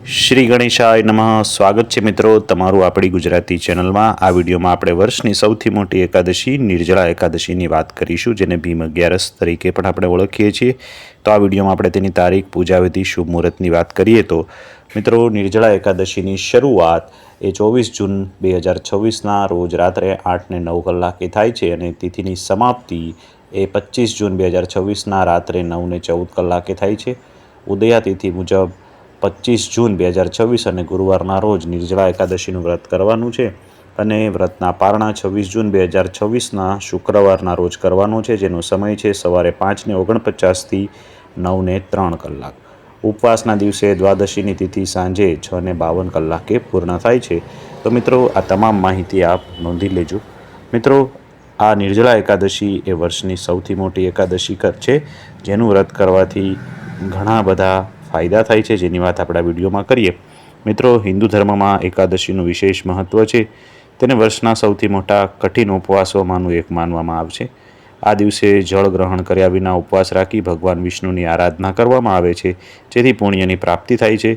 શ્રી ગણેશાય નમઃ. સ્વાગત છે મિત્રો તમારું આપણી ગુજરાતી ચેનલમાં. આ વિડીયોમાં આપણે વર્ષની સૌથી મોટી એકાદશી નિર્જળા એકાદશીની વાત કરીશું, જેને ભીમ અગિયારસ તરીકે પણ આપણે ઓળખીએ છીએ. તો આ વિડીયોમાં આપણે તેની તારીખ, પૂજાવિધિ, શુભ મુહૂર્તની વાત કરીએ તો મિત્રો, નિર્જળા એકાદશીની શરૂઆત એ 24 જૂન 2026ના રોજ રાત્રે 8:09 થાય છે અને તિથિની સમાપ્તિ એ 25 જૂન 2026ના રાત્રે 9:14 થાય છે. ઉદયા તિથિ મુજબ 25 જૂન 2026 અને ગુરુવારના રોજ નિર્જળા એકાદશીનું વ્રત કરવાનું છે અને વ્રતના પારણા 26 જૂન 2026ના શુક્રવારના રોજ કરવાનો છે, જેનો સમય છે સવારે 5:49થી 9:03. ઉપવાસના દિવસે દ્વાદશીની તિથિ સાંજે 6:52 પૂર્ણ થાય છે. તો મિત્રો, આ તમામ માહિતી આપ નોંધી લેજો. મિત્રો, આ નિર્જળા એકાદશી એ વર્ષની સૌથી મોટી એકાદશી છે, જેનું વ્રત કરવાથી ઘણા બધા ફાયદા થાય છે, જેની વાત આપણે આ વિડીયોમાં કરીએ. મિત્રો, હિન્દુ ધર્મમાં એકાદશીનું વિશેષ મહત્ત્વ છે. તેને વર્ષના સૌથી મોટા કઠિન ઉપવાસોમાંનું એક માનવામાં આવે છે. આ દિવસે જળ ગ્રહણ કર્યા વિના ઉપવાસ રાખી ભગવાન વિષ્ણુની આરાધના કરવામાં આવે છે, જેથી પુણ્યની પ્રાપ્તિ થાય છે.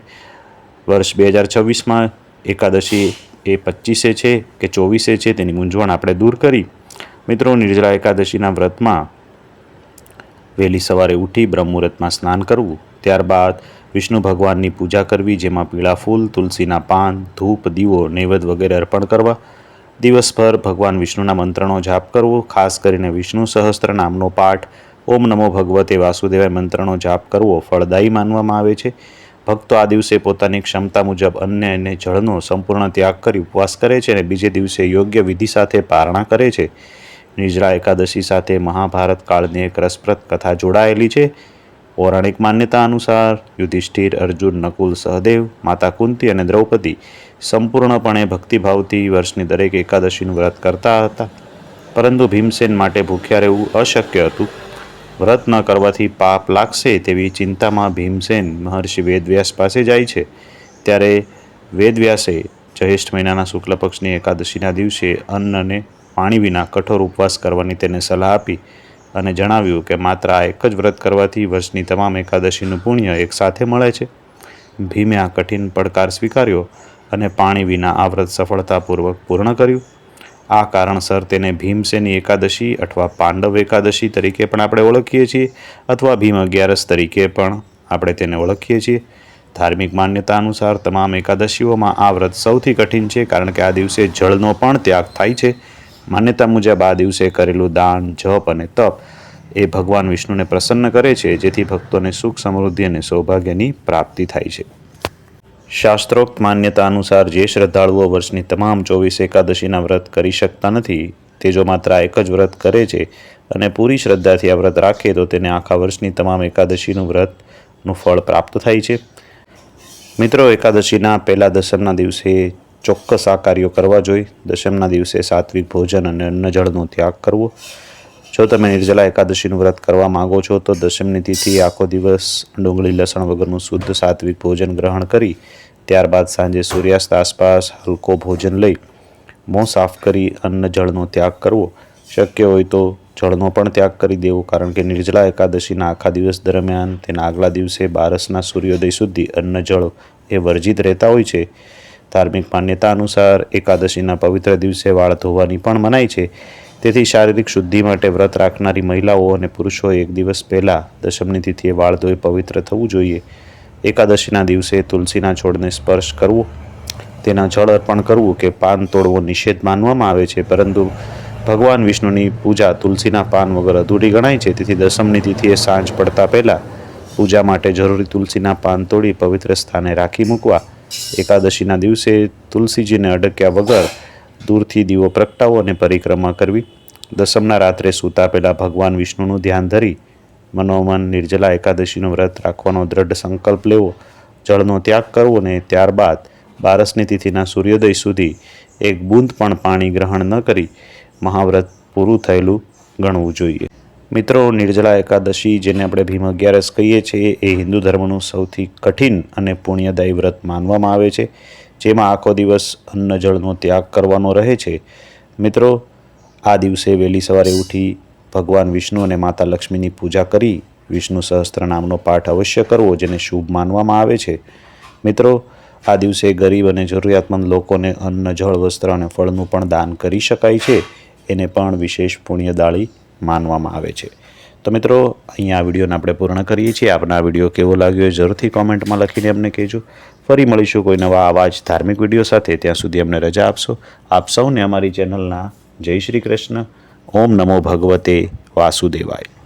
વર્ષ 2026માં એકાદશી એ 25 છે કે 24 છે, તેની મૂંઝવણ આપણે દૂર કરી મિત્રો, નિર્જળા એકાદશીના વ્રતમાં વહેલી સવારે ઉઠી બ્રહ્મુહૂર્તમાં સ્નાન કરવું, ત્યારબાદ વિષ્ણુ ભગવાનની પૂજા કરવી, જેમાં પીળા ફૂલ, તુલસીના પાન, ધૂપ, દીવો, નૈવેદ્ય વગેરે અર્પણ કરવા. દિવસભર ભગવાન વિષ્ણુના મંત્રનો જાપ કરવો, ખાસ કરીને વિષ્ણુ સહસ્ત્ર નામનો પાઠ, ઓમ નમો ભગવતે વાસુદેવાય મંત્રનો જાપ કરવો ફળદાયી માનવામાં આવે છે. ભક્તો આ દિવસે પોતાની ક્ષમતા મુજબ અન્ન અને જળનો સંપૂર્ણ ત્યાગ કરી ઉપવાસ કરે છે અને બીજે દિવસે યોગ્ય વિધિ સાથે પારણા કરે છે. નિર્જળા એકાદશી સાથે મહાભારત કાળની એક રસપ્રદ કથા જોડાયેલી છે. પૌરાણિક માન્યતા અનુસાર યુધિષ્ઠિર, અર્જુન, નકુલ, સહદેવ, માતા કુંતી અને દ્રૌપદી સંપૂર્ણપણે ભક્તિભાવથી વર્ષની દરેક એકાદશીનું વ્રત કરતા હતા, પરંતુ ભીમસેન માટે ભૂખ્યા રહેવું અશક્ય હતું. વ્રત ન કરવાથી પાપ લાગશે તેવી ચિંતામાં ભીમસેન મહર્ષિ વેદવ્યાસ પાસે જાય છે. ત્યારે વેદવ્યાસે જ્યેષ્ઠ મહિનાના શુક્લ પક્ષની એકાદશીના દિવસે અન્ન અને પાણી વિના કઠોર ઉપવાસ કરવાની તેને સલાહ આપી અને જણાવ્યું કે માત્ર આ એક જ વ્રત કરવાથી વર્ષની તમામ એકાદશીનું પુણ્ય એકસાથે મળે છે. ભીમે આ કઠિન પડકાર સ્વીકાર્યો અને પાણી વિના આ વ્રત સફળતાપૂર્વક પૂર્ણ કર્યું. આ કારણસર તેને ભીમસેની એકાદશી અથવા પાંડવ એકાદશી તરીકે પણ આપણે ઓળખીએ છીએ, અથવા ભીમ અગિયારસ તરીકે પણ આપણે તેને ઓળખીએ છીએ. ધાર્મિક માન્યતા અનુસાર તમામ એકાદશીઓમાં આ વ્રત સૌથી કઠિન છે, કારણ કે આ દિવસે જળનો પણ ત્યાગ થાય છે. માન્યતા મુજબ આ દિવસે કરેલું દાન, જપ અને તપ એ ભગવાન વિષ્ણુને પ્રસન્ન કરે છે, જેથી ભક્તોને સુખ, સમૃદ્ધિ અને સૌભાગ્યની પ્રાપ્તિ થાય છે. શાસ્ત્રોક્ત માન્યતા અનુસાર જે શ્રદ્ધાળુઓ વર્ષની તમામ 24 એકાદશીના વ્રત કરી શકતા નથી, તે જો માત્ર આ એક જ વ્રત કરે છે અને પૂરી શ્રદ્ધાથી આ વ્રત રાખે, તો તેને આખા વર્ષની તમામ એકાદશીનું વ્રતનું ફળ પ્રાપ્ત થાય છે. મિત્રો, એકાદશીના પહેલા દશમના દિવસે ચોક્કસ આ કાર્યો કરવા જોઈએ. દશમના દિવસે સાત્વિક ભોજન અને અન્ન જળનો ત્યાગ કરવો. જો તમે નિર્જળા એકાદશીનું વ્રત કરવા માગો છો, તો દશમની તિથિએ આખો દિવસ ડુંગળી, લસણ વગરનું શુદ્ધ સાત્વિક ભોજન ગ્રહણ કરી ત્યારબાદ સાંજે સૂર્યાસ્ત આસપાસ હલકો ભોજન લઈ મોં સાફ કરી અન્ન જળનો ત્યાગ કરવો. શક્ય હોય તો જળનો પણ ત્યાગ કરી દેવો, કારણ કે નિર્જળા એકાદશીના આખા દિવસ દરમિયાન તેના આગલા દિવસે બારસના સૂર્યોદય સુધી અન્ન જળ એ વર્જિત રહેતા હોય છે. ધાર્મિક માન્યતા અનુસાર એકાદશીના પવિત્ર દિવસે વાળ ધોવાની પણ મનાય છે. તેથી શારીરિક શુદ્ધિ માટે વ્રત રાખનારી મહિલાઓ અને પુરુષોએ એક દિવસ પહેલાં દશમની તિથિએ વાળ ધોઈ પવિત્ર થવું જોઈએ. એકાદશીના દિવસે તુલસીના છોડને સ્પર્શ કરવો, તેના જળ અર્પણ કરવું કે પાન તોડવો નિષેધ માનવામાં આવે છે, પરંતુ ભગવાન વિષ્ણુની પૂજા તુલસીના પાન વગર અધૂરી ગણાય છે. તેથી દશમની તિથિએ સાંજ પડતા પહેલાં પૂજા માટે જરૂરી તુલસીના પાન તોડી પવિત્ર સ્થાને રાખી મૂકવા. એકાદશીના દિવસે તુલસીજીને અડક્યા વગર દૂરથી દીવો પ્રગટાવો અને પરિક્રમા કરવી. દશમના રાત્રે સૂતા પહેલાં ભગવાન વિષ્ણુનું ધ્યાન ધરી મનોમન નિર્જળા એકાદશીનું વ્રત રાખવાનો દ્રઢ સંકલ્પ લેવો. જળનો ત્યાગ કરવો અને ત્યારબાદ બારસની તિથિના સૂર્યોદય સુધી એક બૂંદ પણ પાણી ગ્રહણ ન કરી મહાવ્રત પૂરું થયેલું ગણવું જોઈએ. મિત્રો, નિર્જળા એકાદશી, જેને આપણે ભીમ અગિયારસ કહીએ છીએ, એ હિન્દુ ધર્મનું સૌથી કઠિન અને પુણ્યદાયી વ્રત માનવામાં આવે છે, જેમાં આખો દિવસ અન્ન જળનો ત્યાગ કરવાનો રહે છે. મિત્રો, આ દિવસે વહેલી સવારે ઉઠી ભગવાન વિષ્ણુ અને માતા લક્ષ્મીની પૂજા કરી વિષ્ણુ સહસ્ત્ર નામનો પાઠ અવશ્ય કરવો, જેને શુભ માનવામાં આવે છે. મિત્રો, આ દિવસે ગરીબ અને જરૂરિયાતમંદ લોકોને અન્ન, જળ, વસ્ત્ર અને ફળનું પણ દાન કરી શકાય છે. એને પણ વિશેષ પુણ્યદાળી માનવામાં આવે છે. તો મિત્રો, અહીંયા આ વિડીયોને આપણે પૂર્ણ કરીએ છીએ. આપને આ વિડીયો કેવો લાગ્યો એ જરૂરથી કોમેન્ટમાં લખીને અમને કહેજો. ફરી મળીશું કોઈ નવા આવા જ ધાર્મિક વિડીયો સાથે. ત્યાં સુધી અમને રજા આપશો. આપ સૌને અમારી ચેનલના જય શ્રી કૃષ્ણ. ઓમ નમો ભગવતે વાસુદેવાય.